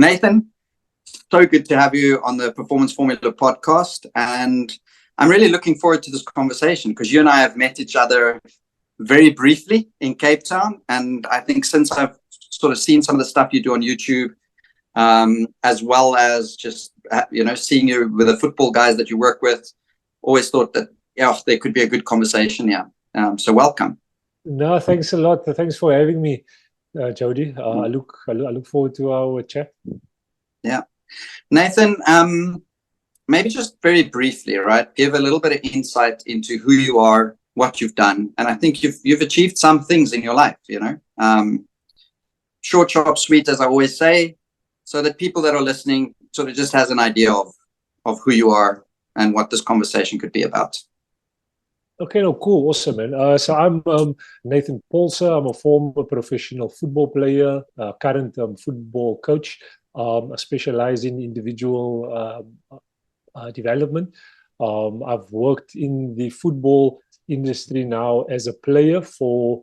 Nathan, so good to have you on the Performance Formula podcast. And I'm really looking forward to this conversation because you and I have met each other very briefly in Cape Town. And I think since I've sort of seen some of the stuff you do on YouTube, as well as just, seeing you with the football guys that you work with, always thought that, there could be a good conversation here. So welcome. No, thanks a lot. Thanks for having me, Jody. I look forward to our chat. Yeah. Nathan, maybe just very briefly, right? Give a little bit of insight into who you are, what you've done. And I think you've achieved some things in your life, short, sharp, sweet, as I always say, so that people that are listening sort of just has an idea of who you are and what this conversation could be about. Okay, no, cool, awesome, man. So I'm Nathan Paulse. I'm a former professional football player, current football coach. I specialize in individual development. I've worked in the football industry now as a player for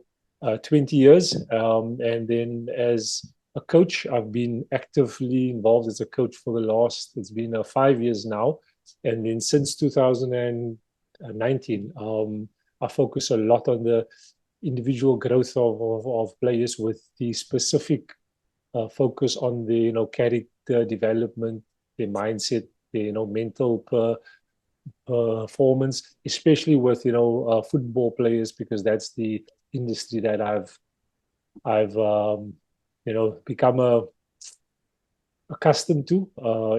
20 years. And then as a coach, I've been actively involved as a coach for it's been 5 years now. And then since 2019, I focus a lot on the individual growth of players with the specific focus on the character development, their mindset, their mental performance, especially with football players, because that's the industry that I've become accustomed to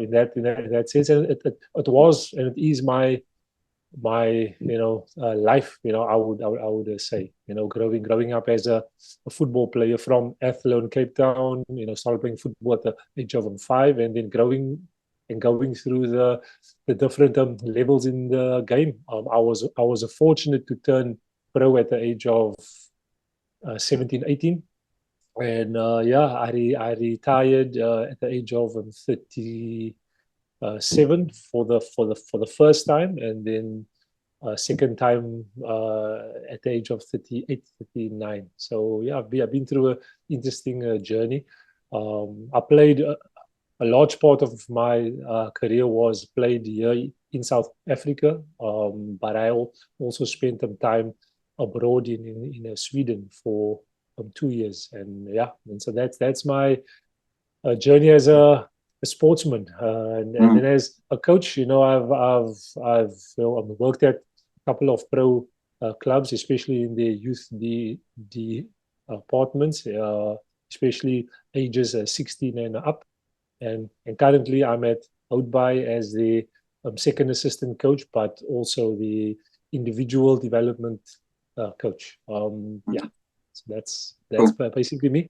in that sense. And it was and it is my life, I would say, growing up as a football player from Athlone, Cape Town, started playing football at the age of 5, and then going through the different levels in the game. I was fortunate to turn pro at the age of 17, 18. And I retired at the age of 37 for the first time, and then second time at the age of 38, 39. So I've been through an interesting journey. I played a large part of my career was played here in South Africa, but I also spent some time abroad in Sweden for 2 years, and so that's my journey as a sportsman, and then as a coach, I've worked at a couple of pro clubs, especially in the youth departments, especially ages 16 and up, and currently I'm at Outby as the second assistant coach, but also the individual development coach. So that's cool. Basically me.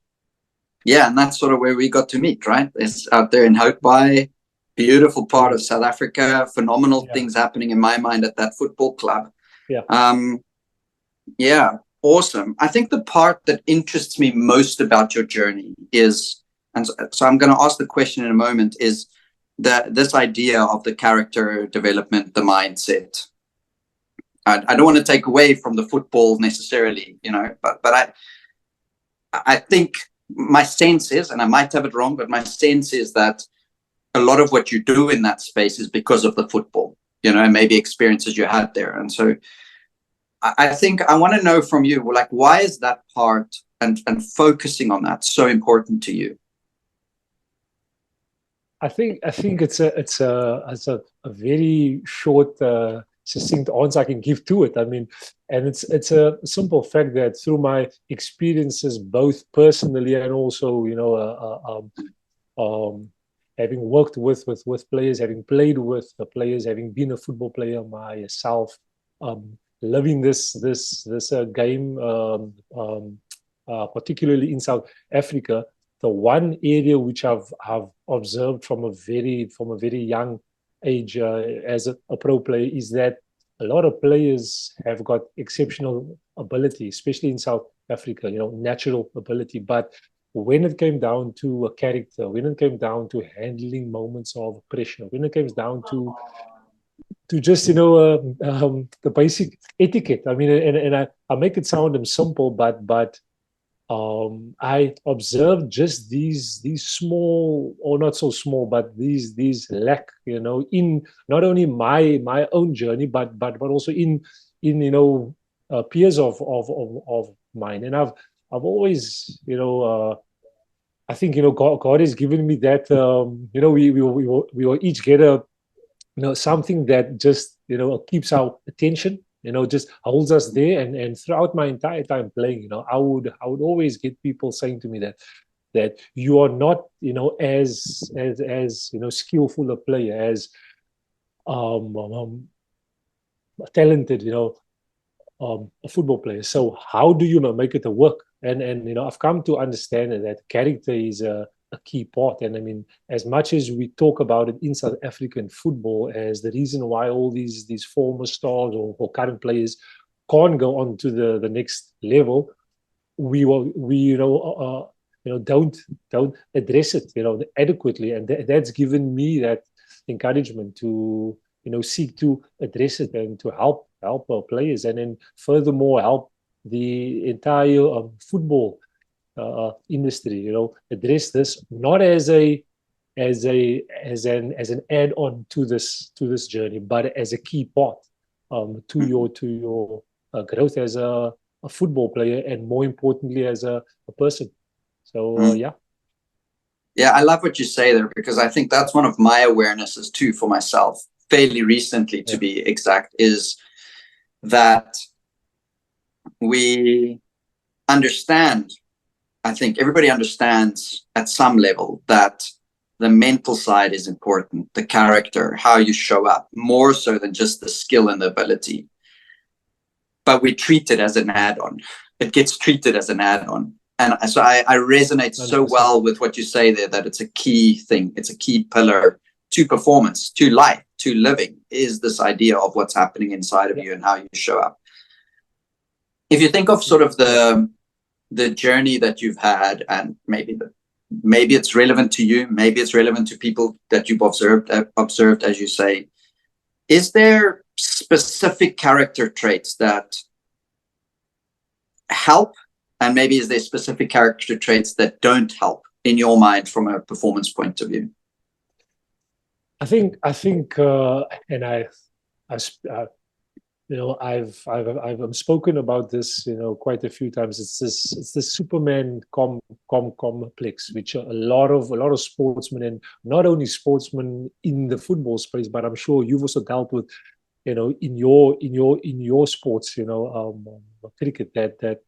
Yeah, and that's sort of where we got to meet, right? It's out there in Houtbaai, beautiful part of South Africa, phenomenal things happening in my mind at that football club. Awesome. I think the part that interests me most about your journey is, and so I'm going to ask the question in a moment, is this idea of the character development, the mindset. I don't want to take away from the football necessarily, but I think my sense is, and I might have it wrong, but my sense is that a lot of what you do in that space is because of the football, maybe experiences you had there. And so I think I want to know from you, why is that part and focusing on that so important to you? I think it's a very short, succinct answer I can give to it. I mean, and it's a simple fact that through my experiences, both personally and also, having worked with players, having played with the players, having been a football player myself, loving this game, particularly in South Africa. The one area which I've observed from a very young age as a pro player is that a lot of players have got exceptional ability, especially in South Africa, natural ability. But when it came down to a character, when it came down to handling moments of pressure, when it came down to just the basic etiquette. I mean, and I make it sound simple, but I observed just these small, or not so small, but these lack, in not only my own journey, but also in peers of mine. And I've always, I think, God has given me that, we will each get a, something that just, keeps our attention, just holds us there. And throughout my entire time playing, I would always get people saying to me that you are not, as skillful a player, as talented, a football player. So how do you make it a work? And I've come to understand that character is a key part. And I mean, as much as we talk about it in South African football as the reason why all these former stars or current players can't go on to the next level, we don't address it adequately, and that's given me that encouragement to seek to address it and to help our players, and then furthermore help the entire football industry address this, not as an add-on to this journey, but as a key part to your growth as a football player, and more importantly as a person. So yeah. Yeah, I love what you say there, because I think that's one of my awarenesses too for myself, fairly recently to be exact, is that we understand, I think everybody understands at some level, that the mental side is important, the character, how you show up, more so than just the skill and the ability. But we treat it as an add-on. It gets treated as an add-on. And so I resonate so 100%. well with what you say there, that it's a key thing. It's a key pillar to performance, to life, to living, is this idea of what's happening inside of you and how you show up. If you think of sort of the journey that you've had, and maybe it's relevant to you, maybe it's relevant to people that you've observed, as you say, is there specific character traits that help? And maybe is there specific character traits that don't help in your mind from a performance point of view? I think, and I've spoken about this, quite a few times. It's this Superman complex, which a lot of sportsmen, and not only sportsmen in the football space, but I'm sure you've also dealt with, in your sports, cricket, that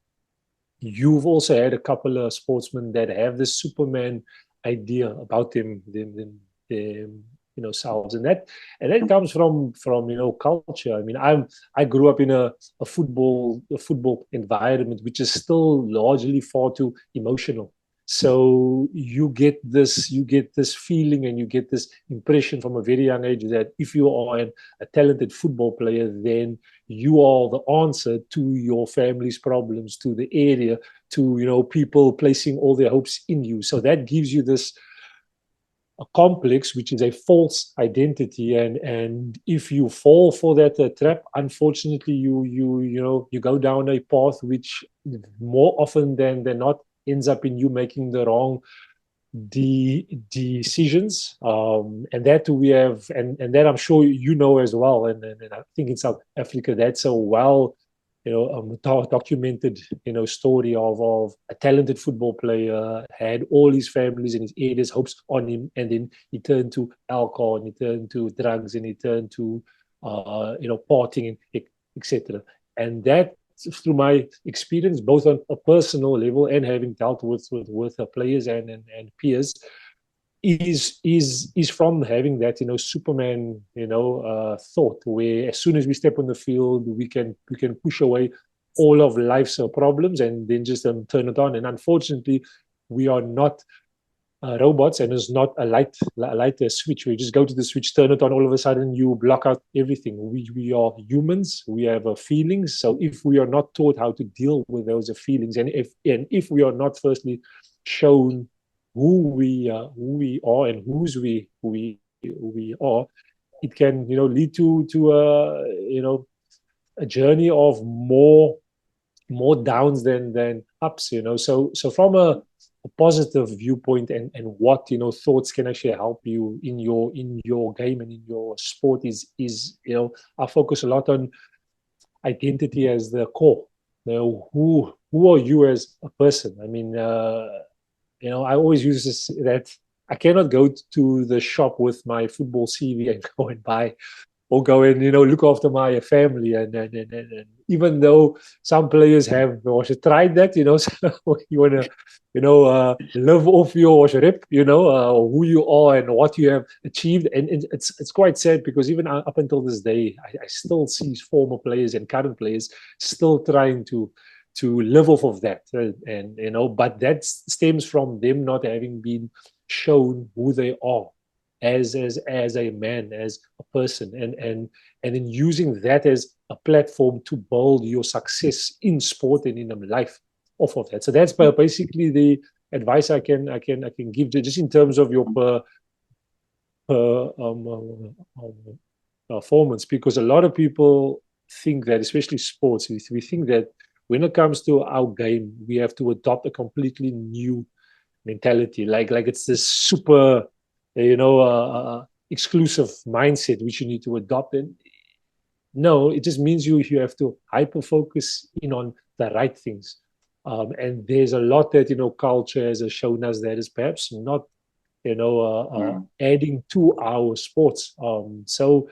you've also had a couple of sportsmen that have this Superman idea about them selves, and that comes from culture. I mean, I grew up in a football environment, which is still largely far too emotional. So you get this feeling, and you get this impression from a very young age that if you are a talented football player, then you are the answer to your family's problems, to the area, to people placing all their hopes in you. So that gives you this a complex, which is a false identity, and if you fall for that trap, unfortunately, you go down a path which more often than not ends up in you making the wrong decisions, and that we have, and that I'm sure as well, and I think in South Africa that's a well documented story of a talented football player, had all his families and his areas hopes on him, and then he turned to alcohol, and he turned to drugs, and he turned to partying, etc. And that, through my experience, both on a personal level and having dealt with players and peers, is from having that Superman thought, where as soon as we step on the field, we can push away all of life's problems and then just turn it on. And unfortunately, we are not robots, and it's not a light switch where you just go to the switch, turn it on, all of a sudden you block out everything. We are humans, we have feelings. So if we are not taught how to deal with those feelings, and if we are not firstly shown who we are and whose we are, it can lead to a journey of more downs than ups, so from a positive viewpoint, and what thoughts can actually help you in your game and in your sport is I focus a lot on identity as the core. Who are you as a person? I mean, I always use this, that I cannot go to the shop with my football CV and go and buy, or go and look after my family, and even though some players have also tried that, so you want to live off your rep, who you are and what you have achieved, and it's quite sad, because even up until this day, I still see former players and current players still trying to live off of that, and but that stems from them not having been shown who they are as a man, as a person, and in using that as a platform to build your success in sport and in life off of that. So that's basically the advice I can give, just in terms of your performance, because a lot of people think that, especially sports, we think that when it comes to our game, we have to adopt a completely new mentality, like it's this super exclusive mindset which you need to adopt. And no, it just means you have to hyper focus in on the right things, and there's a lot that culture has shown us that is perhaps not adding to our sports. So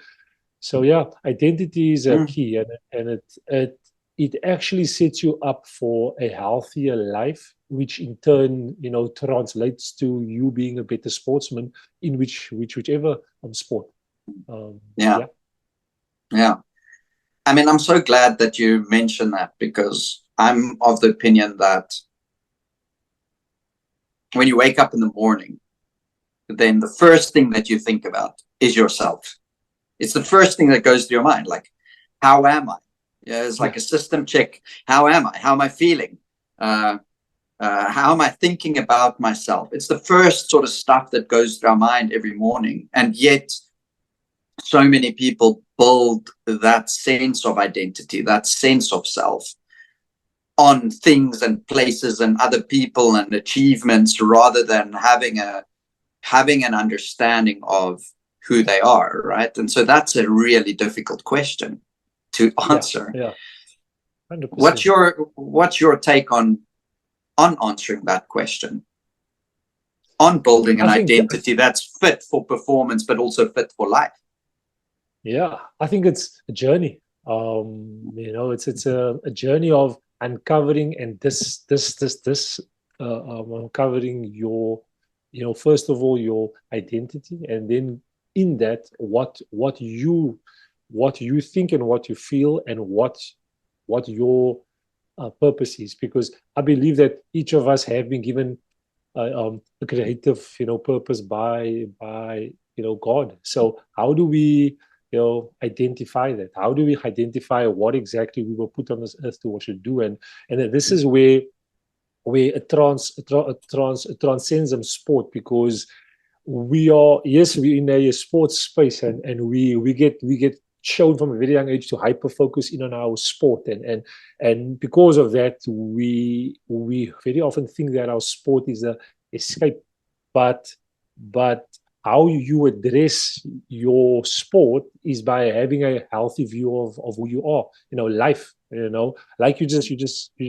yeah, identity is a key, and it actually sets you up for a healthier life, which in turn, translates to you being a better sportsman in whichever sport. Yeah. I mean, I'm so glad that you mentioned that, because I'm of the opinion that when you wake up in the morning, then the first thing that you think about is yourself. It's the first thing that goes through your mind. Like, how am I? Yeah, it's like a system check. How am I? How am I feeling? How am I thinking about myself? It's the first sort of stuff that goes through our mind every morning. And yet, so many people build that sense of identity, that sense of self, on things and places and other people and achievements, rather than having an understanding of who they are, right? And so that's a really difficult question to answer. Yeah, 100%. What's your take on answering that question, on building an identity that's fit for performance but also fit for life? Yeah, I think it's a journey. It's a journey of uncovering, and uncovering your, first of all, your identity, and then in that, what you think and what you feel, and what your purpose is, because I believe that each of us have been given a creative, purpose by God. So how do we identify that? How do we identify what exactly we were put on this earth to actually do? And this is where it transcends sport, because we're in a sports space, and we get shown from a very young age to hyper focus in on our sport, and because of that, we very often think that our sport is a escape, but how you address your sport is by having a healthy view of who you are. Life, like you just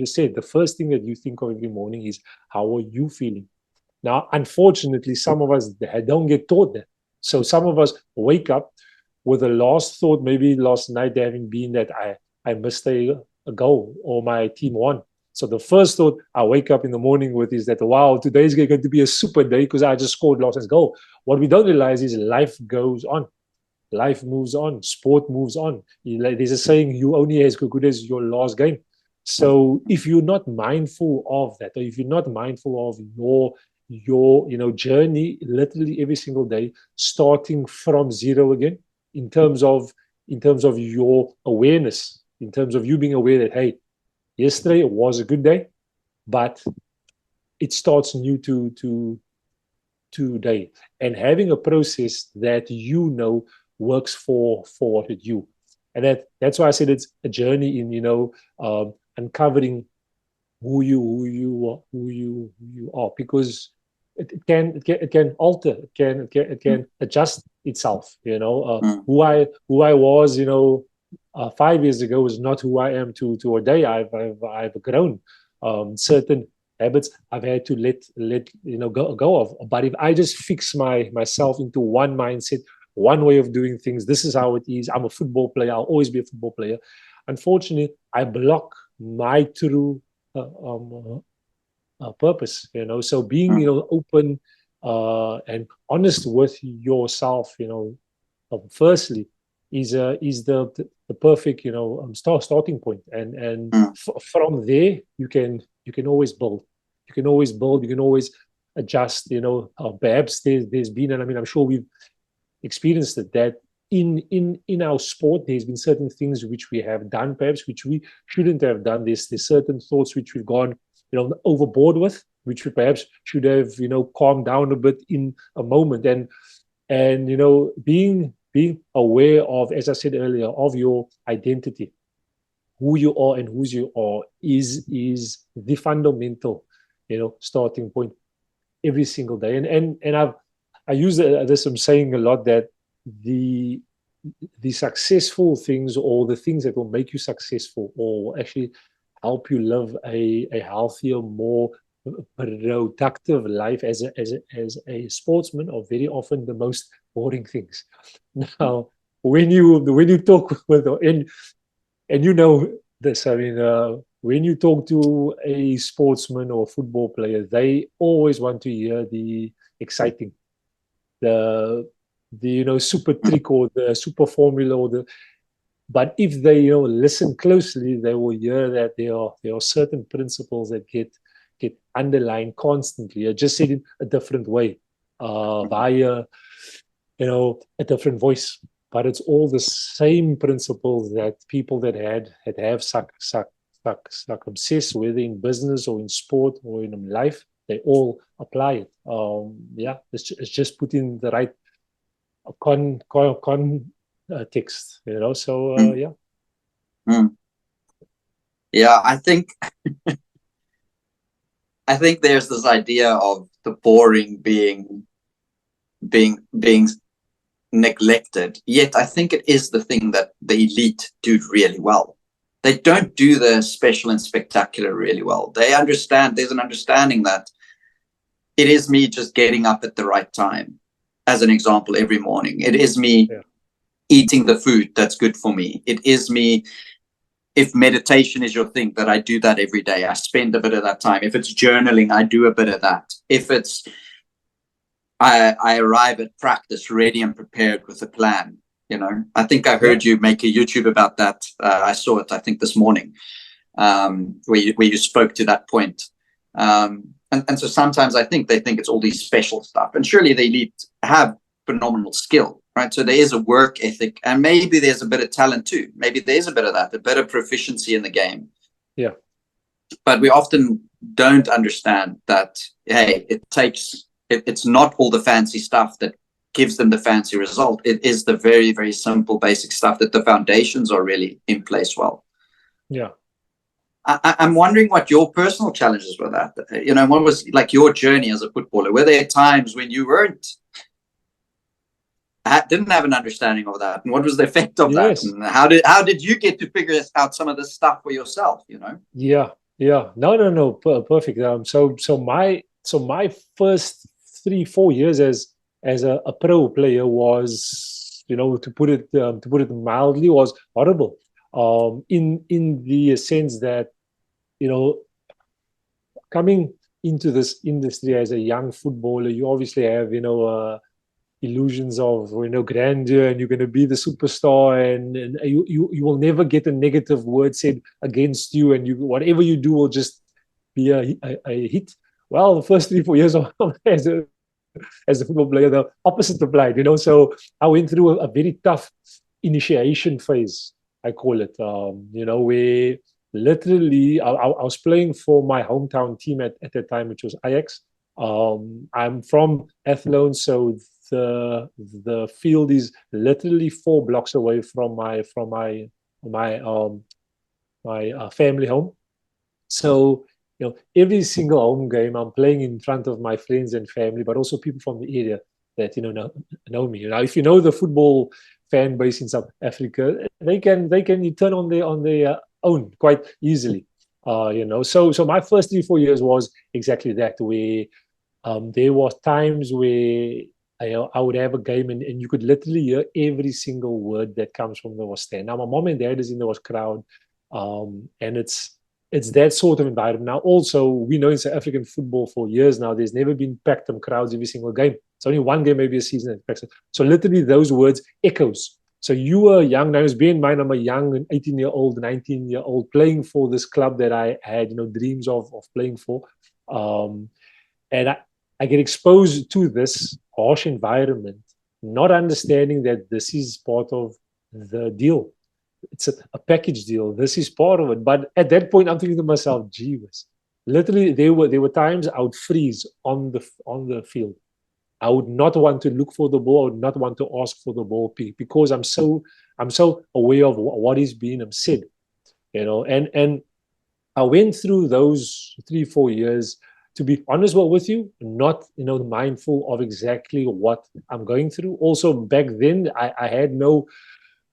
said, the first thing that you think of every morning is, how are you feeling? Now, unfortunately, some of us don't get taught that. So some of us wake up with the last thought, maybe last night, having been that I missed a goal, or my team won. So the first thought I wake up in the morning with is that, wow, today's going to be a super day because I just scored last night's goal. What we don't realize is life goes on. Life moves on. Sport moves on. There's a saying, you only as good as your last game. So if you're not mindful of that, or if you're not mindful of your journey, literally every single day, starting from zero again, in terms of your awareness, in terms of you being aware that, hey, yesterday was a good day, but it starts new today, and having a process that works for what you. And that's why I said it's a journey in uncovering who you are, because it can alter, it can adjust itself. mm, Who I was, 5 years ago is not who I am to today. I've grown. Certain habits I've had to let go of. But if I just fix myself into one mindset, one way of doing things, this is how it is. I'm a football player. I'll always be a football player. Unfortunately, I block my true purpose. So being mm, open and honest with yourself. Firstly, is the perfect starting point, and mm, from there you can always build. You can always adjust. Perhaps there's been, and I mean, I'm sure we've experienced it, that in our sport there's been certain things which we have done, perhaps, which we shouldn't have done. There's certain thoughts which we've gone overboard with, which we perhaps should have calmed down a bit in a moment. And being aware of, as I said earlier, of your identity, who you are and whose you are, is the fundamental starting point every single day. And I use this, I'm saying a lot, that the the successful things, or the things that will make you successful, or actually help you live a healthier, more productive life as a sportsman, are very often the most boring things. Now, when you talk with, and this, I mean, when you talk to a sportsman or football player, they always want to hear the exciting, the super mm, trick, or the super formula, but if they listen closely, they will hear that there are certain principles that get underlined constantly. I just said in a different way, mm, via a different voice, but it's all the same principles that people that have suck obsessed, whether in business or in sport or in life, they all apply it. Yeah, it's just put in the right text, So mm, yeah. mm. Yeah, I think there's this idea of the boring being neglected. Yet I think it is the thing that the elite do really well. They don't do the special and spectacular really well. They understand, there's an understanding that it is me just getting up at the right time, as an example, every morning. It is me Yeah. eating the food that's good for me. It is me, if meditation is your thing, that I do that every day. I spend a bit of that time. If it's journaling, I do a bit of that. If it's I arrive at practice ready and prepared with a plan. I think I Yeah. heard you make a YouTube about that. I saw it, I think, this morning, where you spoke to that point. And so sometimes I think they think it's all these special stuff, and surely the elite have phenomenal skill, right? So there is a work ethic, and maybe there's a bit of talent too. Maybe there's a bit of that, a bit of proficiency in the game. Yeah. But we often don't understand that, hey, it's not all the fancy stuff that gives them the fancy result. It is the very, very simple, basic stuff, that the foundations are really in place well. Yeah. I'm wondering what your personal challenges were. That what was like your journey as a footballer? Were there times when you didn't have an understanding of that, and what was the effect of that, Yes. and how did you get to figure out some of this stuff for yourself? Yeah. Yeah. No. Perfect. So my first 3-4 years as a pro player was, to put it mildly, was horrible. In the sense that, you know coming into this industry as a young footballer, you obviously have illusions of grandeur, and you're going to be the superstar, and you will never get a negative word said against you, and whatever you do will just be a hit. Well, the first 3-4 years of as a football player, the opposite applied. So I went through a very tough initiation phase, I call it. Where literally I was playing for my hometown team at that time, which was Ajax. I'm from Athlone, so the field is literally 4 blocks away from my family home. So every single home game I'm playing in front of my friends and family, but also people from the area that know me. If you know the football fan base in South Africa, they can turn on their own quite easily. So my first 3-4 years was exactly that, where there was times where I would have a game and you could literally hear every single word that comes from the stand. Now my mom and dad is in the crowd, and it's that sort of environment. Now also we know in South African football for years now, there's never been packed crowds every single game. It's only one game maybe a season. So literally those words echoes. So you were young. Now, bear in mind, I'm a young 18-year-old, 19-year-old playing for this club that I had, dreams of playing for. And I get exposed to this harsh environment, not understanding that this is part of the deal. It's a package deal. This is part of it. But at that point, I'm thinking to myself, gee whiz. Literally, there were times I would freeze on the field. I would not want to look for the ball. I would not want to ask for the ball because I'm so aware of what is being said, And I went through those 3-4 years, to be honest with you, not mindful of exactly what I'm going through. Also, back then, I had no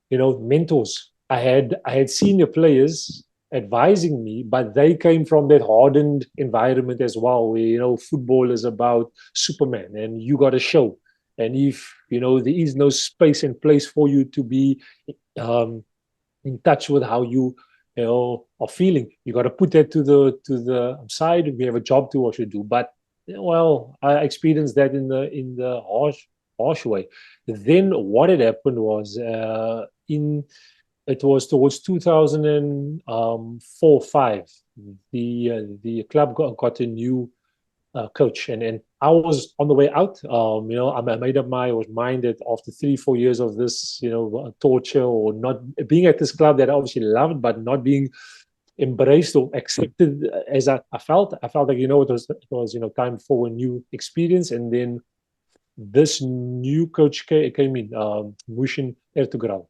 mentors. I had senior players advising me, but they came from that hardened environment as well, where football is about Superman and you got to show. And if there is no space and place for you to be in touch with how you are feeling, you got to put that to the side. We have a job to also do. But I experienced that in the harsh way. Then what had happened was it was towards 2004-05. The club got a new coach, and I was on the way out. I made up my mind that after 3-4 years of this, torture or not being at this club that I obviously loved, but not being embraced or accepted as I felt like it was time for a new experience. And then this new coach came in, Mushin Ertugrul.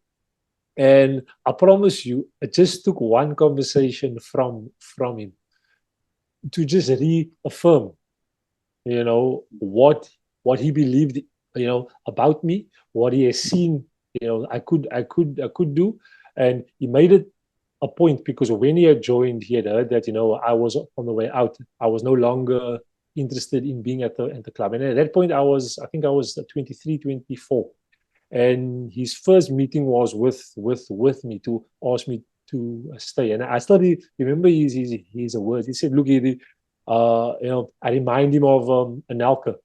And I promise you, it just took one conversation from him to just reaffirm, what he believed, about me, what he has seen, I could do. And he made it a point, because when he had joined, he had heard that, I was on the way out. I was no longer interested in being at the club. And at that point, I think I was 23, 24. And his first meeting was with me to ask me to stay. And I still remember his words. He said, "Look, I remind him of Anelka,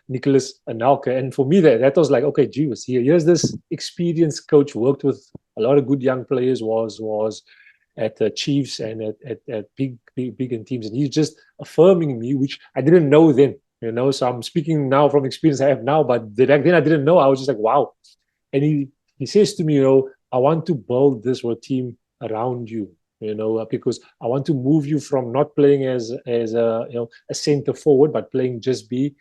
Nicholas Anelka." And for me, that was like, okay, geez, here's this experienced coach, worked with a lot of good young players, was at the Chiefs and at big teams, and he's just affirming me, which I didn't know then. So I'm speaking now from experience I have now, but back then I didn't know. I was just like, wow. And he says to me, I want to build this team around you, because I want to move you from not playing as a center forward, but playing just be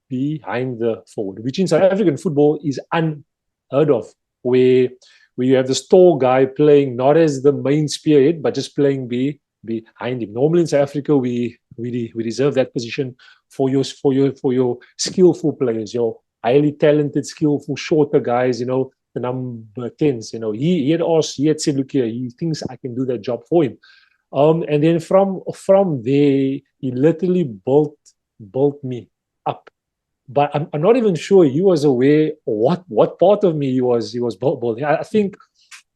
behind the forward, which in South African football is unheard of, where you have the tall guy playing not as the main spearhead, but just playing behind him. Normally in South Africa, we reserve that position for your skillful players, your highly talented, skillful, shorter guys, the number 10s. He had said, look here, he thinks I can do that job for him. And then from there, he literally built me up. But I'm not even sure he was aware what part of me he was building. I think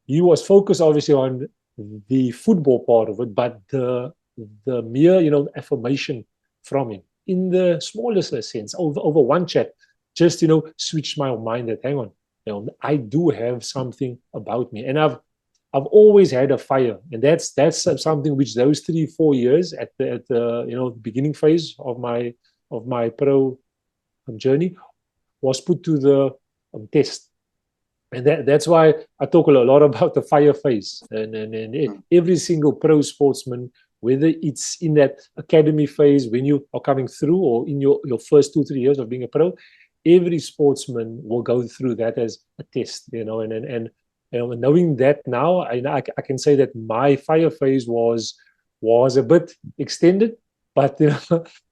he was focused obviously on the football part of it, but the mere affirmation from him in the smallest sense over one chat just switched my mind that, hang on, I do have something about me. And I've always had a fire, and that's something which those 3-4 years at the beginning phase of my pro journey was put to the test. And that's why I talk a lot about the fire phase. And every single pro sportsman, whether it's in that academy phase when you are coming through, or in your first 2-3 years of being a pro, every sportsman will go through that as a test, and knowing that now, I can say that my fire phase was was a bit extended, but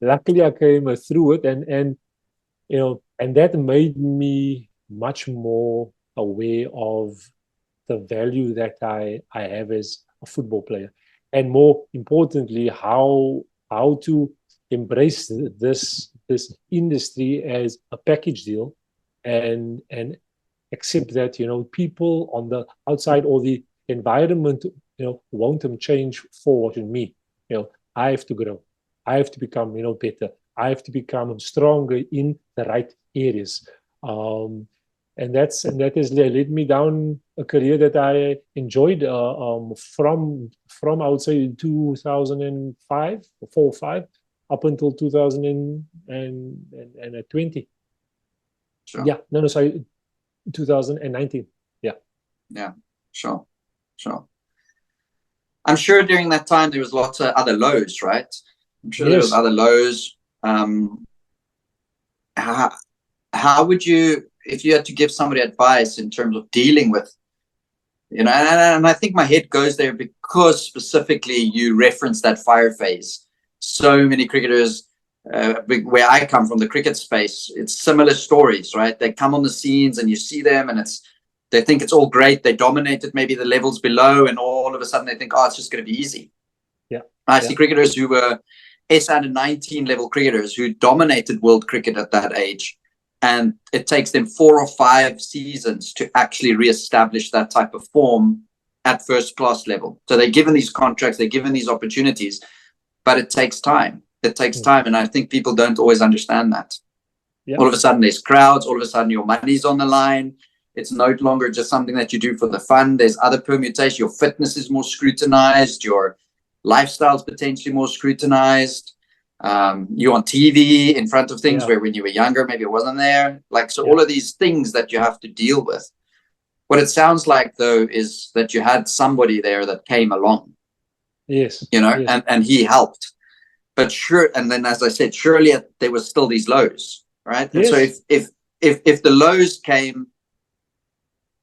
luckily I came through it, and and that made me much more aware of the value that I have as a football player, and more importantly, how to embrace this industry as a package deal, and accept that people on the outside or the environment won't change for me. I have to grow. I have to become better. I have to become stronger in the right areas. And that has led me down a career that I enjoyed from I would say 2005, 4 or 5, up until 2020. Sure. Yeah, no, sorry, 2019. Yeah. Yeah, sure. I'm sure during that time there was lots of other lows, right? I'm sure there was other lows. How would you, if you had to give somebody advice in terms of dealing with, and I think my head goes there because specifically you referenced that fire phase. So many cricketers, where I come from, the cricket space, it's similar stories, right? They come on the scenes and you see them and they think it's all great. They dominated maybe the levels below, and all of a sudden they think, oh, it's just going to be easy. Yeah. I see cricketers who were S-19 level cricketers who dominated world cricket at that age. And it takes them 4 or 5 seasons to actually reestablish that type of form at first class level. So they're given these contracts, they're given these opportunities, but it takes time. It takes time. And I think people don't always understand that. Yeah. All of a sudden there's crowds, all of a sudden your money's on the line. It's no longer just something that you do for the fun. There's other permutations. Your fitness is more scrutinized. Your lifestyle is potentially more scrutinized. You're on TV in front of things where when you were younger, maybe it wasn't there. All of these things that you have to deal with. What it sounds like, though, is that you had somebody there that came along. Yes. And he helped. But sure, and then as I said, surely there was still these lows, right? And so if the lows came,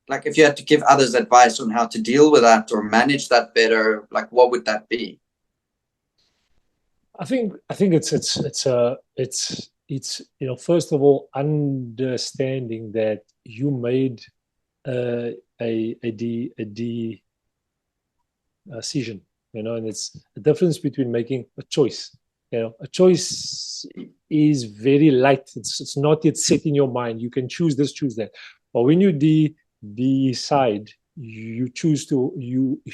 like if you had to give others advice on how to deal with that or manage that better, like what would that be? I think it's first of all understanding that you made a decision, and it's the difference between making a choice. A choice is very light. It's not yet set in your mind. You can choose this, choose that. But when you decide, if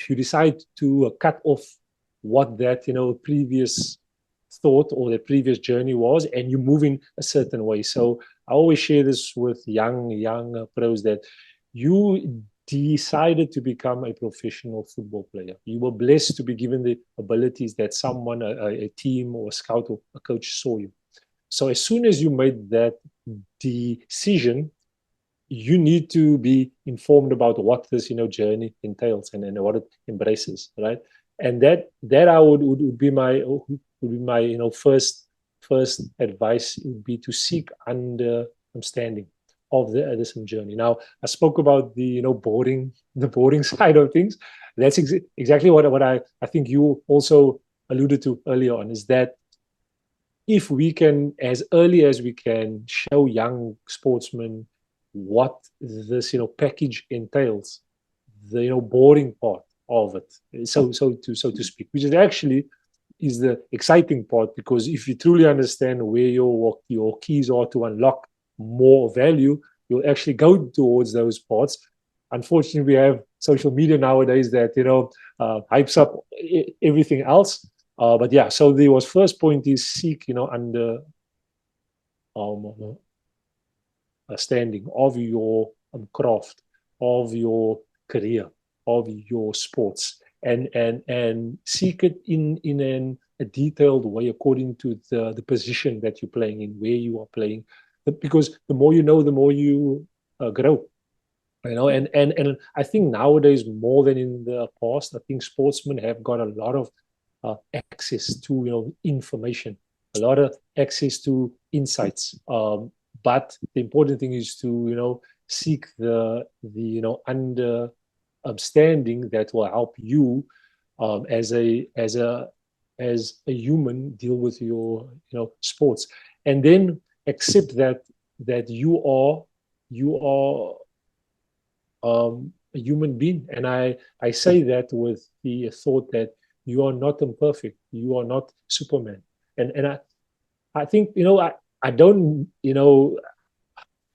you decide to cut off what that previous thought or the previous journey was, and you move in a certain way. So I always share this with young pros that you decided to become a professional football player. You were blessed to be given the abilities that someone, a team or a scout or a coach saw you. So as soon as you made that decision, you need to be informed about what this journey entails and what it embraces, right? And that I would be my first advice would be to seek understanding of the Edison journey. Now, I spoke about the boring side of things. That's exactly what I think you also alluded to earlier on, is that if we can, as early as we can, show young sportsmen what this package entails, the boring part of it, so to speak, which is actually is the exciting part, because if you truly understand where your keys are to unlock more value, you'll actually go towards those parts. Unfortunately, we have social media nowadays that hypes up everything else. But yeah, so the first point is seek under standing of your craft, of your career, of your sports, and seek it in a detailed way according to the position that you're playing in, where you are playing, because the more you know, the more you grow. And I think nowadays more than in the past, I think sportsmen have got a lot of access to information, a lot of access to insights. But the important thing is to seek the understanding that will help you as a as a human deal with your sports, and then accept that you are a human being. And I say that with the thought that you are not imperfect, you are not Superman. And I think I don't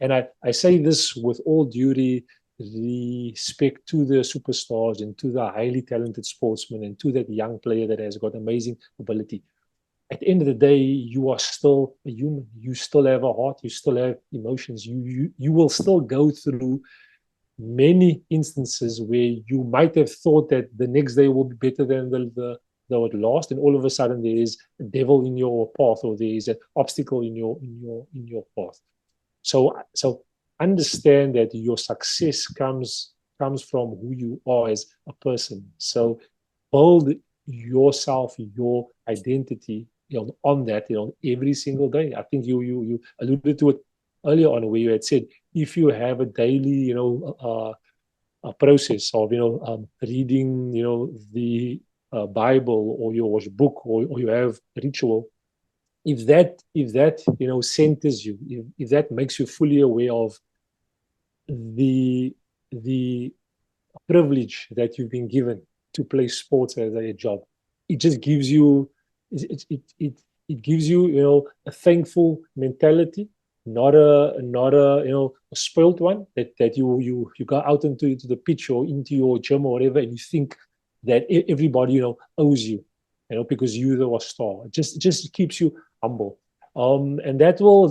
and I say this with all due respect to the superstars and to the highly talented sportsmen and to that young player that has got amazing ability. At the end of the day, you are still a human. You still have a heart. You still have emotions. You will still go through many instances where you might have thought that the next day will be better than the last, and all of a sudden there is a devil in your path, or there is an obstacle in your path. So understand that your success comes from who you are as a person. So build yourself, your identity on that every single day. I think you alluded to it earlier on, where you had said if you have a daily a process of reading the Bible, or your book, or you have a ritual, if that centers you, if that makes you fully aware of the the privilege that you've been given to play sports as a job, it just gives you it gives you a thankful mentality, not a a spoiled one, that you go out into the pitch or into your gym or whatever, and you think that everybody owes you, because you're the star. It just keeps you humble. And that will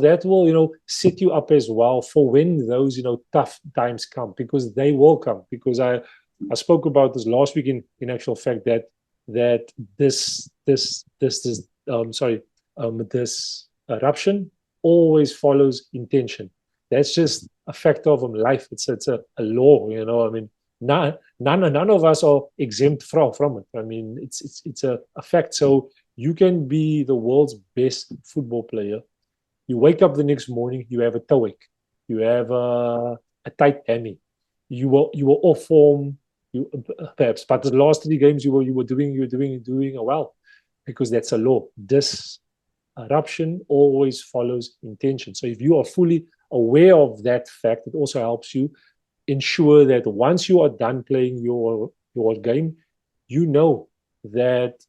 set you up as well for when those tough times come, because they will come. Because I spoke about this last week in actual fact, that this eruption always follows intention. That's just a fact of life. It's a law. I mean, none of us are exempt from it. I mean, it's a fact. So you can be the world's best football player. You wake up the next morning, you have a toeache, you have a tight hammy, you were off form, you perhaps, but the last 3 games you were doing well, because that's a law. This eruption always follows intention. So if you are fully aware of that fact, it also helps you ensure that once you are done playing your game, you know that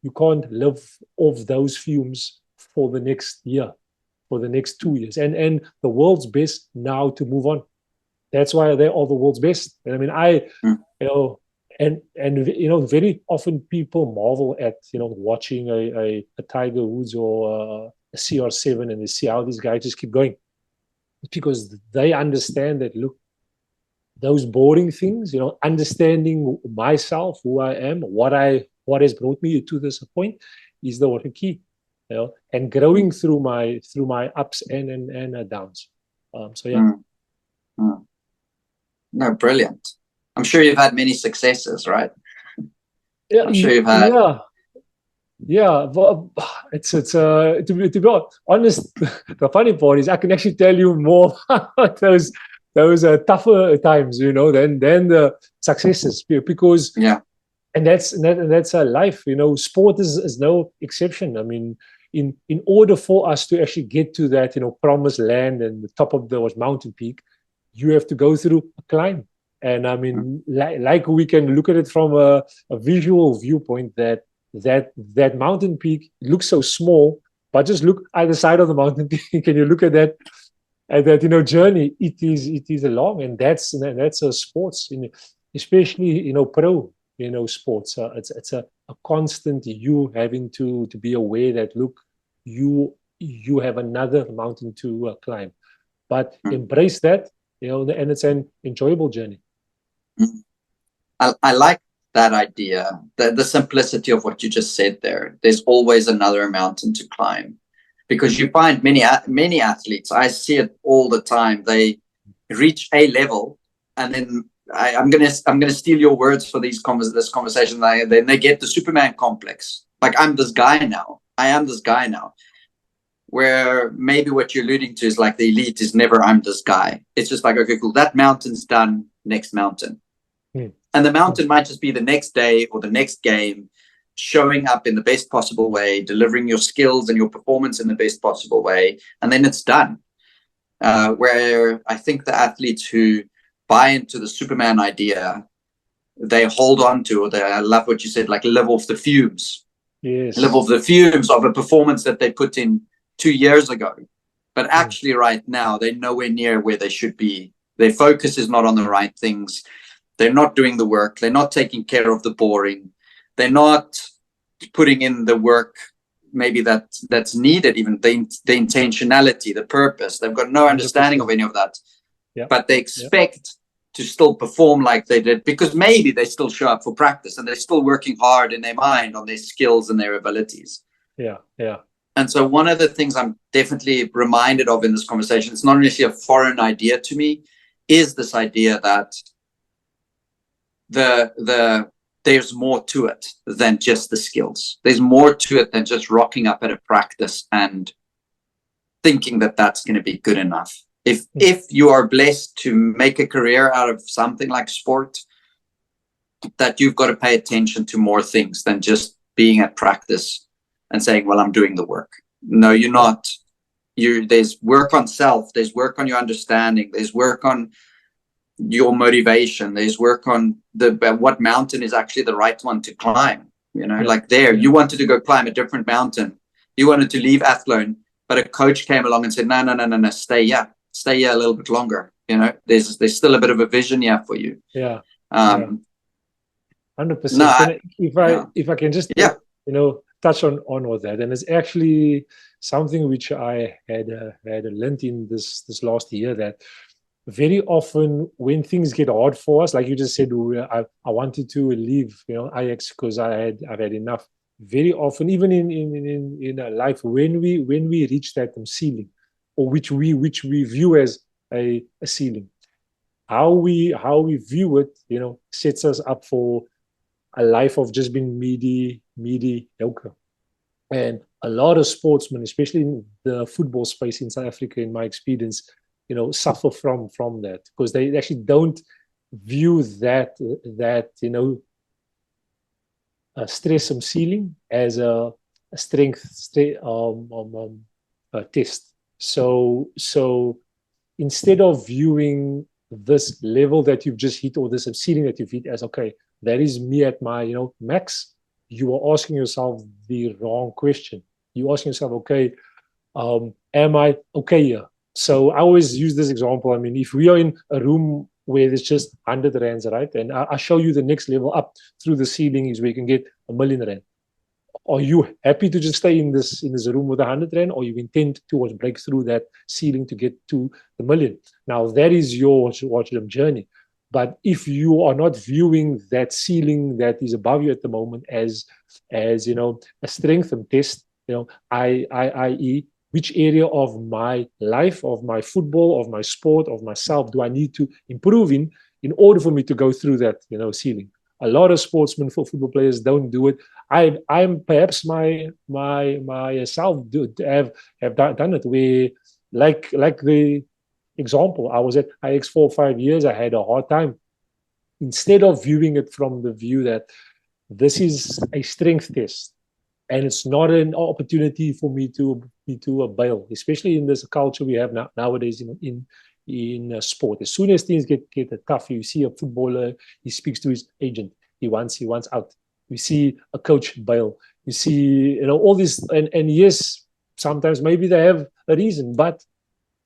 you can't live off those fumes for the next year, for the next 2 years. And the world's best now to move on. That's why they are the world's best. And I mean, very often people marvel at watching a Tiger Woods or a CR7, and they see how these guys just keep going. It's because they understand that, look, those boring things, understanding myself, who I am, what has brought me to this point, is the key, and growing through my ups and downs. So yeah. No, brilliant. I'm sure you've had many successes, right? Yeah, I'm sure you've had. Yeah. But it's to be honest, the funny part is I can actually tell you more about those tougher times, than the successes, because and that's our life. Sport is no exception. I mean, in order for us to actually get to that promised land and the top of the mountain peak, you have to go through a climb. And I mean, like we can look at it from a visual viewpoint, that mountain peak looks so small, but just look either side of the mountain peak and you look at that journey. It is long, and that's a sports, especially pro sports. It's a constant, you having to be aware that, look, you have another mountain to climb, but embrace that, and it's an enjoyable journey. I like that idea, the simplicity of what you just said there. There's always another mountain to climb, because you find many athletes, I see it all the time, they reach a level, and then I'm gonna steal your words for this conversation. Then they get the Superman complex. Like, I am this guy now. Where maybe what you're alluding to is like the elite is never I'm this guy. It's just like, okay, cool, that mountain's done, next mountain. And the mountain might just be the next day or the next game. showing up in the best possible way, delivering your skills and your performance in the best possible way, and then it's done. Where I think the athletes who buy into the Superman idea, they hold on to, or I love what you said, like live off the fumes. Yes. Live off the fumes of a performance that they put in 2 years ago. But actually right now, they're nowhere near where they should be. Their focus is not on the right things. They're not doing the work. They're not taking care of the boring. They're not putting in the work maybe that's needed, even the intentionality, the purpose. They've got no understanding 100%. of any of that. Yeah. But they expect to still perform like they did, because maybe they still show up for practice and they're still working hard in their mind on their skills and their abilities. Yeah, yeah. And so one of the things I'm definitely reminded of in this conversation, it's not really a foreign idea to me, is this idea that there's more to it than just the skills. There's more to it than just rocking up at a practice and thinking that that's going to be good enough. If you are blessed to make a career out of something like sport, that you've got to pay attention to more things than just being at practice and saying, well, I'm doing the work. No, you're not. There's work on self. There's work on your understanding. There's work on your motivation. There's work on what mountain is actually the right one to climb. You wanted to go climb a different mountain. You wanted to leave Athlone, but a coach came along and said, no, stay here a little bit longer. There's still a bit of a vision here for you. 100%. If I can just touch on all that, and it's actually something which I had learned in this last year, that very often when things get hard for us, like you just said, I wanted to leave Ajax because I've had enough. Very often, even in life, when we reach that ceiling, or which we view as a ceiling, how we view it, sets us up for a life of just being mediocre. And a lot of sportsmen, especially in the football space in South Africa, in my experience, suffer from that, because they actually don't view that a stress ceiling as a strength test. So instead of viewing this level that you've just hit, or this ceiling that you've hit, as okay, that is me at my max, you are asking yourself the wrong question. You're asking yourself, okay, am I okay here? So I always use this example. I mean, if we are in a room where there's just 100 rands, right, and I show you the next level up through the ceiling is where you can get 1 million rand. Are you happy to just stay in this room with 100 rand, or you intend to break through that ceiling to get to the million? Now that is your journey. But if you are not viewing that ceiling that is above you at the moment as a strength and test, i.e., which area of my life, of my football, of my sport, of myself do I need to improve in order for me to go through that ceiling? A lot of sportsmen, for football players, don't do it. I'm perhaps myself have done it, where like the example, I was at IX 4 or 5 years, I had a hard time. Instead of viewing it from the view that this is a strength test and it's not an opportunity for me to bail, especially in this culture we have nowadays in sport. As soon as things get tough, you see a footballer, he speaks to his agent, he wants out. You see a coach bail. You see all this, and yes, sometimes maybe they have a reason, but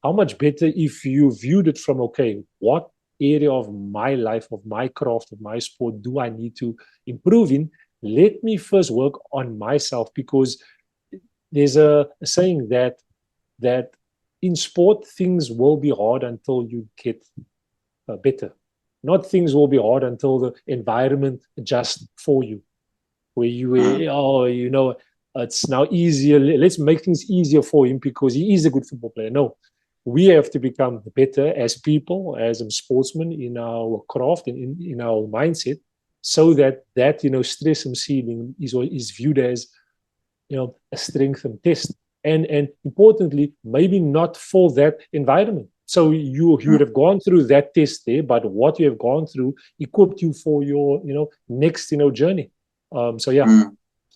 how much better if you viewed it from, okay, what area of my life, of my craft, of my sport do I need to improve in? Let me first work on myself, because there's a saying that in sport, things will be hard until you get better. Not things will be hard until the environment adjusts for you. Where it's now easier. Let's make things easier for him because he is a good football player. No. We have to become better as people, as sportsmen, in our craft and in our mindset, so that stress and ceiling is viewed as a strength and test, and importantly, maybe not for that environment. So you would have gone through that test there, but what you have gone through equipped you for your next journey.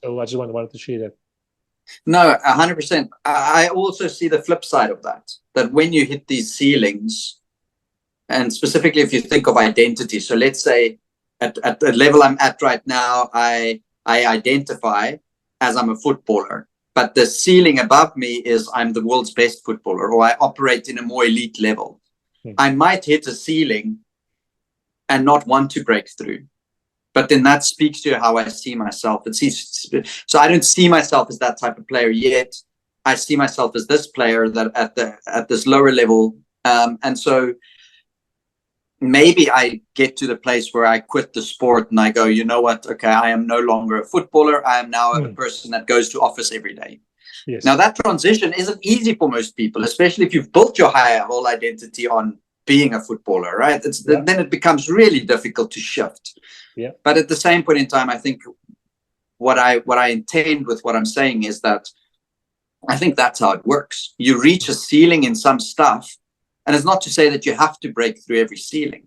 So I just wanted to share that. No, 100%. I also see the flip side of that, that when you hit these ceilings, and specifically if you think of identity, so let's say at the level I'm at right now, I identify as I'm a footballer, but the ceiling above me is I'm the world's best footballer, or I operate in a more elite level. I might hit a ceiling and not want to break through. But then that speaks to how I see myself. So I don't see myself as that type of player yet. I see myself as this player that at this lower level. And so maybe I get to the place where I quit the sport and I go, you know what? Okay, I am no longer a footballer. I am now a person that goes to office every day. Yes. Now that transition isn't easy for most people, especially if you've built your whole identity on being a footballer, right? Then it becomes really difficult to shift. Yeah. But at the same point in time, I think what I intend with what I'm saying is that I think that's how it works. You reach a ceiling in some stuff, and it's not to say that you have to break through every ceiling.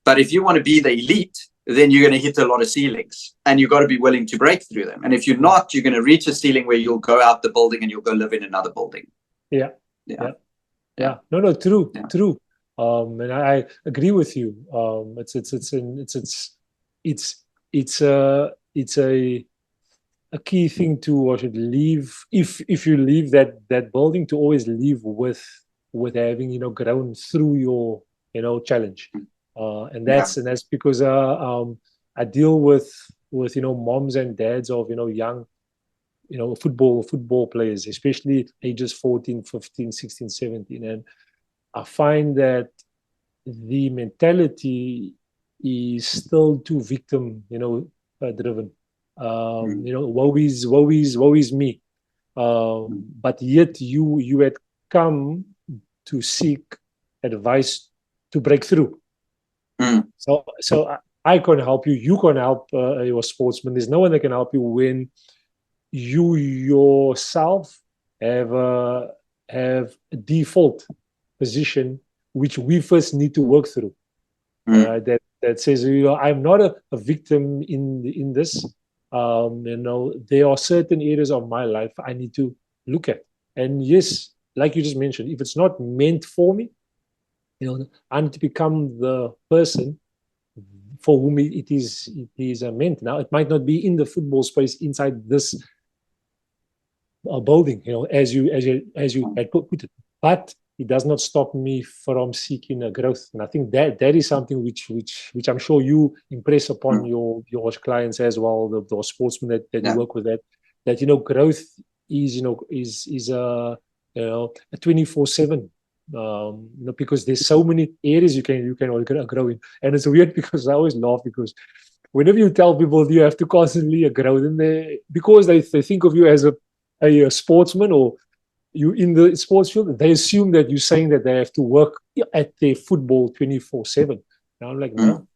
But if you want to be the elite, then you're going to hit a lot of ceilings, and you've got to be willing to break through them. And if you're not, you're going to reach a ceiling where you'll go out the building and you'll go live in another building. Yeah. No, true. And I agree with you. It's a key thing to leave. If you leave that building, to always leave with having grown through your challenge. And that's because I deal with moms and dads of young football players, especially ages 14, 15, 16, 17, and I find that the mentality is still too victim driven. Woe is me. But yet you had come to seek advice to break through. So I can help you. You can help your sportsman. There's no one that can help you when you yourself have a default position, which we first need to work through. That says, I'm not a victim in this. There are certain areas of my life I need to look at. And yes, like you just mentioned, if it's not meant for me, I need to become the person for whom it is meant. Now, it might not be in the football space inside this building, as you had put it, but it does not stop me from seeking a growth. And I think that is something which I'm sure you impress upon your clients as well, the sportsmen that you work with, that growth is a 24/7. Because there's so many areas you can grow in. And it's weird because I always laugh, because whenever you tell people you have to constantly grow, then because they think of you as a sportsman, or you in the sports field, they assume that you're saying that they have to work at their football 24/7. And I'm like, no.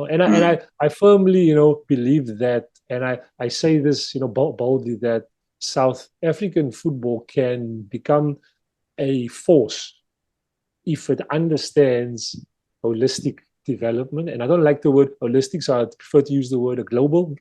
And I firmly believe that, and I say this boldly, that South African football can become a force if it understands holistic development. And I don't like the word holistic, so I prefer to use the word global,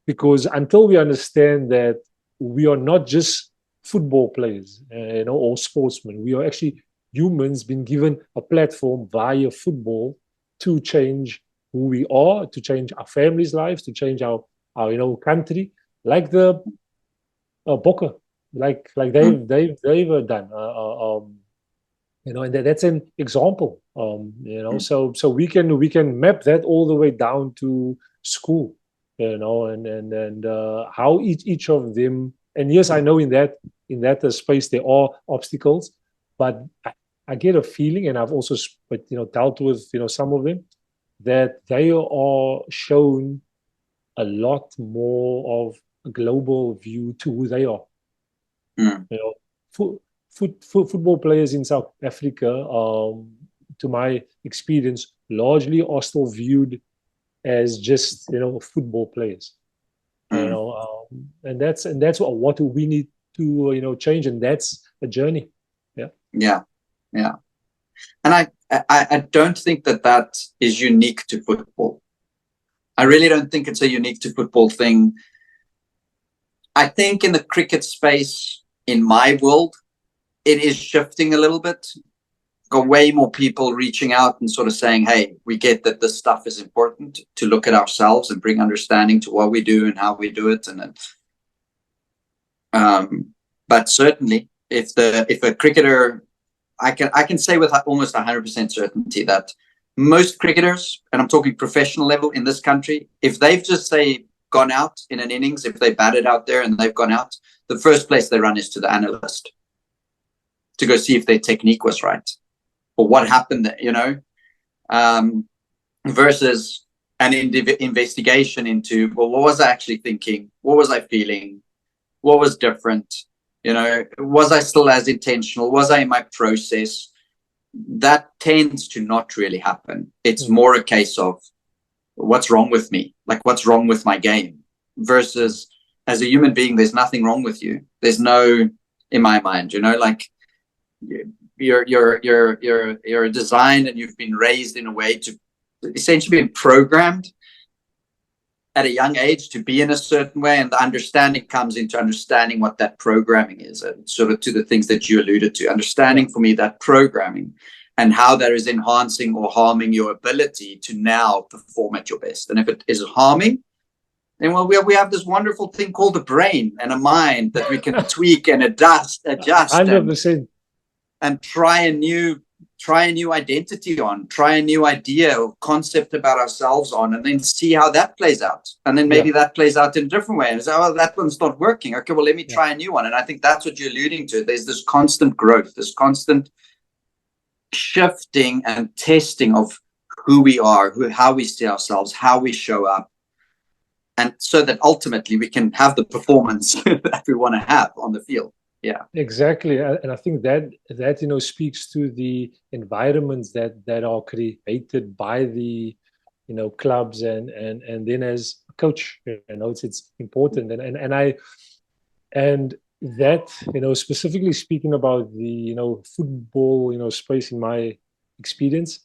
because until we understand that we are not just football players, or sportsmen, we are actually humans being given a platform via football to change who we are, to change our families' lives, to change our country, like the Bokke, like they've done, and that's an example, so we can map that all the way down to school, and how each of them. And yes, I know in that space there are obstacles, but I get a feeling, and I've also dealt with some of them, that they are shown a lot more of a global view to who they are. Football players in South Africa, to my experience, largely are still viewed as just football players. And that's what we need to change, and that's a journey. Yeah. And I don't think that is unique to football. I really don't think it's a unique to football thing. I think in the cricket space, in my world, it is shifting a little bit. Got way more people reaching out and sort of saying, hey, we get that this stuff is important to look at ourselves and bring understanding to what we do and how we do it. But certainly if a cricketer, I can say with almost 100% certainty that most cricketers, and I'm talking professional level in this country, if they've just say gone out in an innings, if they batted out there and they've gone out, the first place they run is to the analyst to go see if their technique was right or what happened there, versus an investigation into, well, what was I actually thinking? What was I feeling? What was different? Was I still as intentional? Was I in my process? That tends to not really happen. It's more a case of what's wrong with me? Like, what's wrong with my game? Versus as a human being, there's nothing wrong with you. There's no, in my mind, like you're designed and you've been raised in a way to essentially been programmed at a young age to be in a certain way, and the understanding comes into understanding what that programming is, and sort of to the things that you alluded to, understanding for me that programming and how that is enhancing or harming your ability to now perform at your best. And if it is harming, then we have this wonderful thing called a brain and a mind that we can tweak and adjust 100%. and try a new identity on, try a new idea or concept about ourselves on, and then see how that plays out. And then maybe that plays out in a different way. And say, oh, that one's not working. Okay, well, let me try a new one. And I think that's what you're alluding to. There's this constant growth, this constant shifting and testing of who we are, how we see ourselves, how we show up. And so that ultimately we can have the performance that we want to have on the field. Yeah, exactly. And I think that speaks to the environments that are created by the clubs and then as a coach, it's important. And that specifically speaking about the football space, in my experience,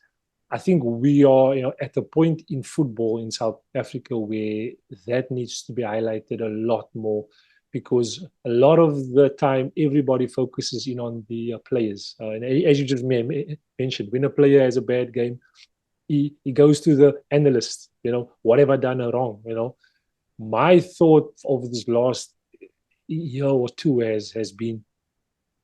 I think we are at a point in football in South Africa where that needs to be highlighted a lot more, because a lot of the time everybody focuses in on the players. And as you just mentioned, when a player has a bad game, he goes to the analyst, what have I done wrong? My thought over this last year or two has been,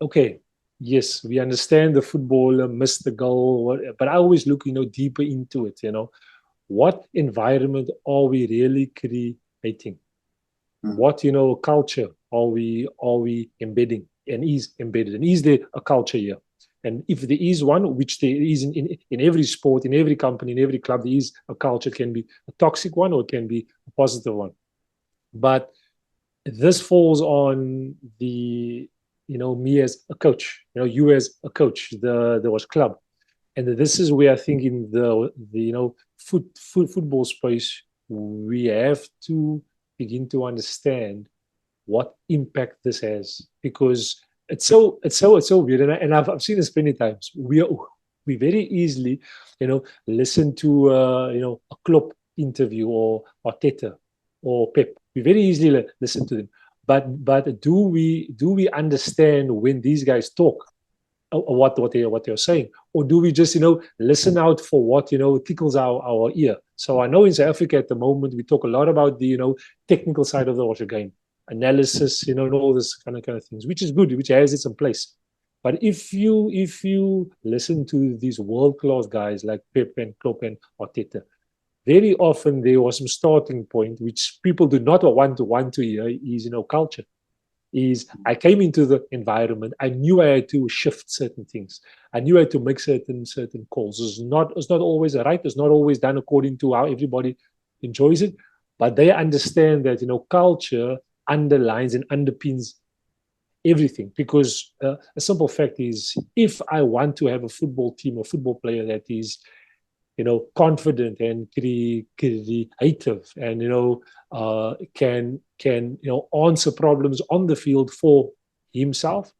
okay, yes, we understand the footballer missed the goal, but I always look, deeper into it, what environment are we really creating? What culture are we embedding, and is embedded, and is there a culture here? And if there is one, which there is in every sport, in every company, in every club, there is a culture. It can be a toxic one or it can be a positive one. But this falls on the me as a coach, you as a coach, the club, and this is where I think in the football space we have to begin to understand what impact this has, because it's so weird, and I've seen this plenty times. We very easily listen to a Klopp interview or Arteta or Pep. We very easily listen to them, but do we understand when these guys talk what they're saying, or do we just listen out for what tickles our ear? So I know in South Africa at the moment we talk a lot about the technical side of the game, analysis, and all this kind of things, which is good, which has its own place. But if you listen to these world-class guys like Pep and Klopp and Arteta, very often there was some starting point which people do not want to hear is culture. Is I came into the environment, I knew I had to shift certain things, I knew I had to make certain calls. It's not always right, it's not always done according to how everybody enjoys it, but they understand that culture underlines and underpins everything. Because a simple fact is, if I want to have a football team or football player that is confident and creative and can answer problems on the field for himself,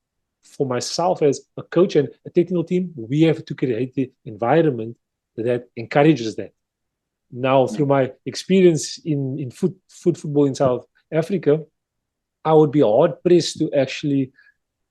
for myself as a coach and a technical team, we have to create the environment that encourages that. Now, through my experience in football in South Africa, I would be hard pressed to actually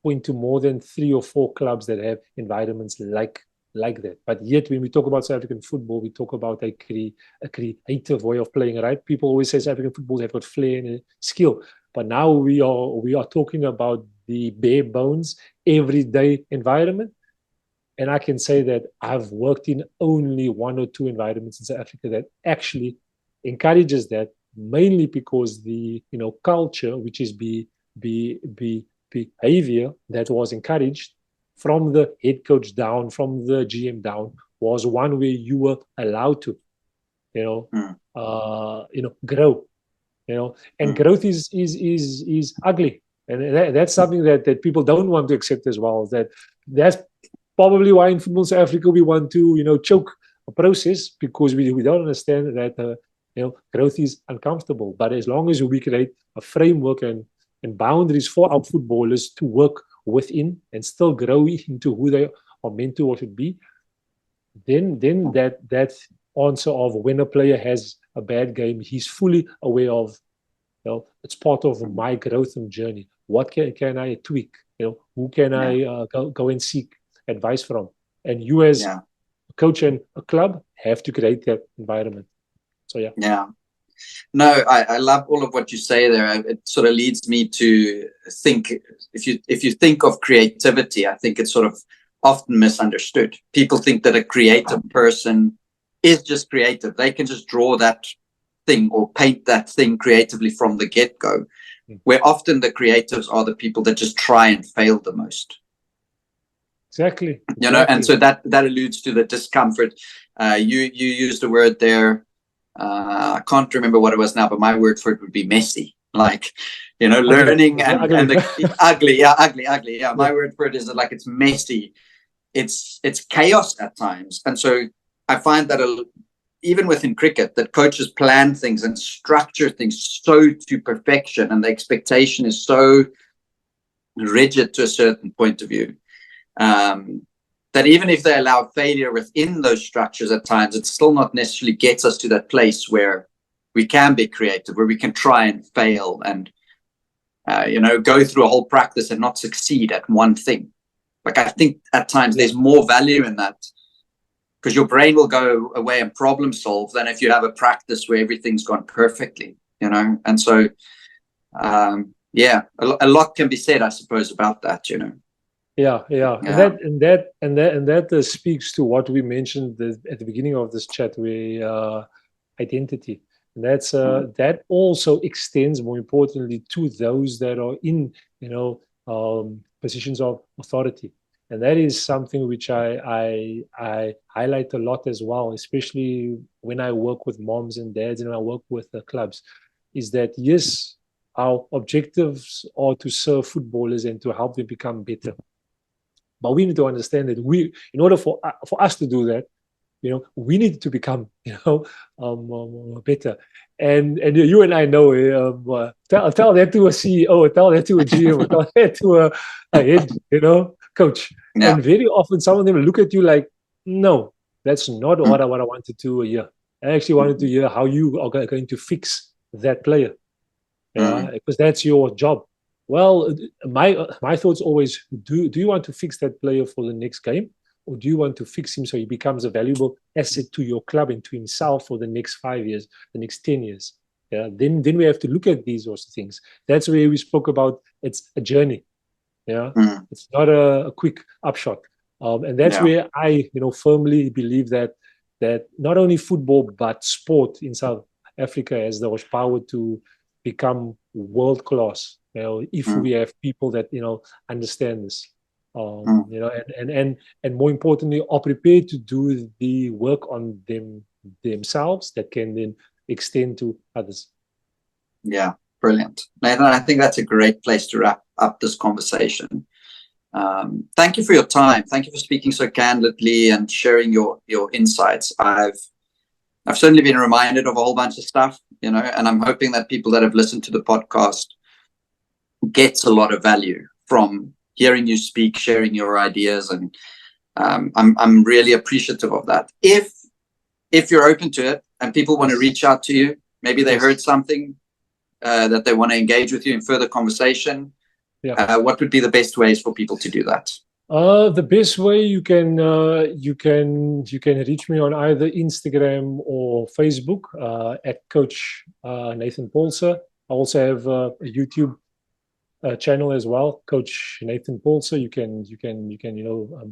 point to more than 3 or 4 clubs that have environments like that. But yet, when we talk about South African football, we talk about a creative way of playing, right? People always say South African football have got flair and skill, but now we are talking about the bare bones, everyday environment. And I can say that I've worked in only 1 or 2 environments in South Africa that actually encourages that, mainly because the culture, which is behavior that was encouraged from the head coach down, from the GM down, was one where you were allowed to, grow, and growth is ugly, and that's something that people don't want to accept as well. That's probably why in football South Africa we want to choke a process, because we don't understand that growth is uncomfortable. But as long as we create a framework and boundaries for our footballers to work within and still grow into who they are meant to or should be, then that answer of when a player has a bad game, he's fully aware of, it's part of my growth and journey. What can I tweak? Who can I go and seek advice from? And you as a coach and a club have to create that environment. So yeah. No, I love all of what you say there. It sort of leads me to think, if you think of creativity, I think it's sort of often misunderstood. People think that a creative person is just creative. They can just draw that thing or paint that thing creatively from the get-go, where often the creatives are the people that just try and fail the most. Exactly. And so that alludes to the discomfort. You used a word there. I can't remember what it was now, but my word for it would be messy. Like, learning and ugly. Yeah. My word for it is like it's messy. It's chaos at times. And so I find that even within cricket, that coaches plan things and structure things so to perfection, and the expectation is so rigid to a certain point of view, that even if they allow failure within those structures at times, it still not necessarily gets us to that place where we can be creative, where we can try and fail and, go through a whole practice and not succeed at one thing. Like, I think at times there's more value in that, because your brain will go away and problem solve than if you have a practice where everything's gone perfectly, And so, a lot can be said, I suppose, about that, Yeah. And that speaks to what we mentioned at the beginning of this chat, where identity. And that's that also extends, more importantly, to those that are in positions of authority. And that is something which I highlight a lot as well, especially when I work with moms and dads and when I work with the clubs, is that yes, our objectives are to serve footballers and to help them become better. But we need to understand that in order for us to do that, we need to become, better. And you and I know, tell that to a CEO, tell that to a GM, tell that to a head, coach. Yeah. And very often some of them look at you like, no, that's not what I wanted to hear. I actually wanted to hear how you are going to fix that player. Because that's your job. Well, my thoughts always, do you want to fix that player for the next game? Or do you want to fix him so he becomes a valuable asset to your club and to himself for the next 5 years, the next 10 years? Yeah. Then we have to look at these sorts of things. That's where we spoke about it's a journey. Yeah. It's not a quick upshot. And that's where I, firmly believe that not only football, but sport in South Africa has the power to become world class. If we have people that, understand this. And more importantly, are prepared to do the work on themselves that can then extend to others. Yeah, brilliant. Nathan, I think that's a great place to wrap up this conversation. Thank you for your time. Thank you for speaking so candidly and sharing your insights. I've certainly been reminded of a whole bunch of stuff, and I'm hoping that people that have listened to the podcast gets a lot of value from hearing you speak, sharing your ideas, and I'm really appreciative of that. If you're open to it and people want to reach out to you, maybe they heard something, that they want to engage with you in further conversation, what would be the best ways for people to do that? The best way you can reach me on either Instagram or Facebook at Coach Nathan Paulse. I also have a YouTube channel as well, Coach Nathan Paulse. You can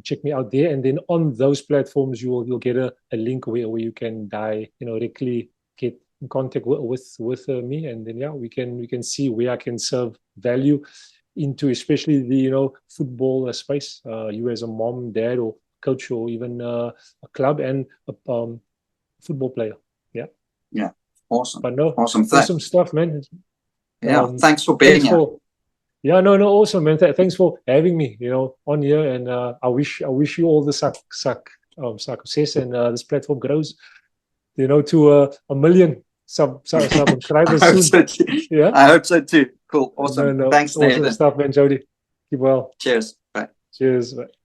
check me out there, and then on those platforms you'll get a link where you can directly get in contact with me, and then we can see where I can serve value into, especially the football space. You as a mom, dad, or coach, or even a club and a football player. Yeah, awesome. But no, awesome stuff, man. Thanks for being here. Awesome, man. Thanks for having me, on here, and I wish you all the success, and this platform grows, to a million subscribers soon. I hope so too. Cool. Awesome. Thanks, awesome Nathan. stuff, man. Jody, keep well. Cheers. Bye. Cheers. Bye.